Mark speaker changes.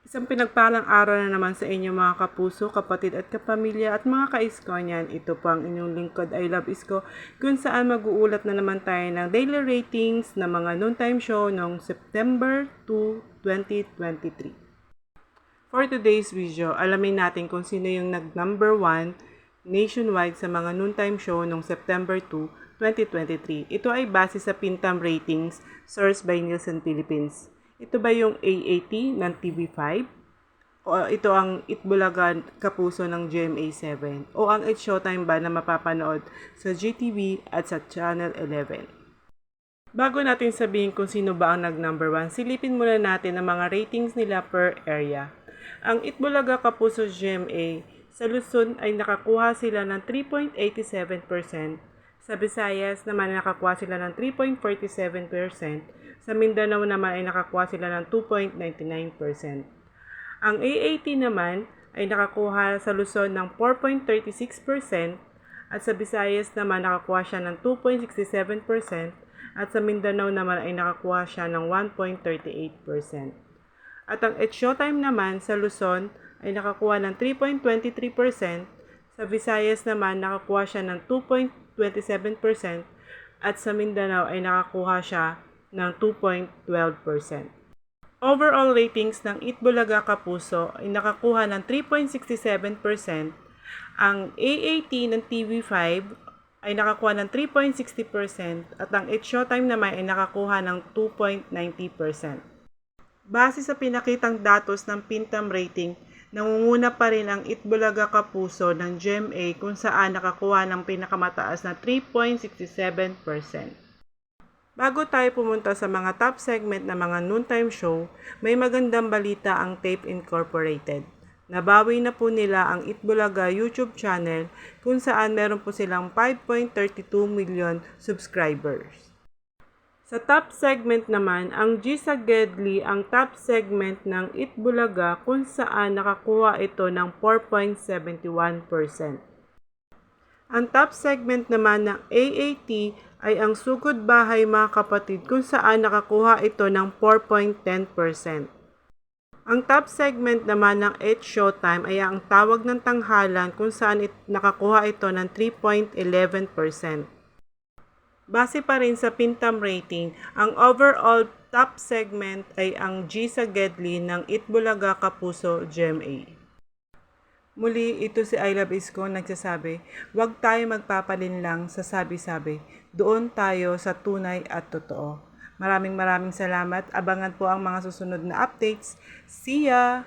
Speaker 1: Isang pinagpalang araw na naman sa inyo mga kapuso, kapatid at kapamilya at mga ka-Iskonyan. Ito po ang inyong lingkod, I Love Isko, kung saan mag-uulat na naman tayo ng daily ratings ng mga noontime show noong September 2, 2023. For today's video, alamin natin kung sino yung nag-number 1 nationwide sa mga noontime show noong September 2, 2023. Ito ay base sa Pintam Ratings sourced by Nielsen Philippines. Ito ba yung AAT ng TV5? O ito ang Itbulaga Kapuso ng GMA7? O ang It's Showtime ba na mapapanood sa GTV at sa Channel 11? Bago natin sabihin kung sino ba ang nag-number 1, silipin muna natin ang mga ratings nila per area. Ang Itbulaga Kapuso GMA sa Luzon ay nakakuha sila ng 3.87%, sa Visayas naman nakakuha sila ng 3.47%, sa Mindanao naman ay nakakuha sila ng 2.99%. Ang AAT naman ay nakakuha sa Luzon ng 4.36% at sa Visayas naman nakakuha siya ng 2.67% at sa Mindanao naman ay nakakuha siya ng 1.38%. At ang It's Showtime naman sa Luzon ay nakakuha ng 3.23%, sa Visayas naman nakakuha siya ng 2.27% at sa Mindanao ay nakakuha siya ng 2.12%. Overall ratings ng Itbulaga Kapuso ay nakakuha ng 3.67%, ang AAT ng TV5 ay nakakuha ng 3.60% at ang It's Showtime naman ay nakakuha ng 2.90%. Base sa pinakitang datos ng Pintam Rating, nangunguna pa rin ang Itbulaga Kapuso ng GMA kung saan nakakuha ng pinakamataas na 3.67%. Bago tayo pumunta sa mga top segment na mga noontime show, may magandang balita ang Tape Incorporated. Nabawi na po nila ang Itbulaga YouTube channel kung saan meron po silang 5.32 million subscribers. Sa top segment naman, ang Gisa Gedli ang top segment ng Itbulaga kung saan nakakuha ito ng 4.71%. Ang top segment naman ng AAT ay ang Sugod Bahay Mga Kapatid kung saan nakakuha ito ng 4.10%. Ang top segment naman ng It's Showtime ay ang Tawag ng Tanghalan kung saan nakakuha ito ng 3.11%. Base pa rin sa Pintam Rating, ang overall top segment ay ang Gisa Gedli ng Itbulaga Kapuso GMA. Muli, ito si I Love Isko nagsasabi, huwag tayo magpapalinlang sa sabi-sabi. Doon tayo sa tunay at totoo. Maraming salamat. Abangan po ang mga susunod na updates. See ya!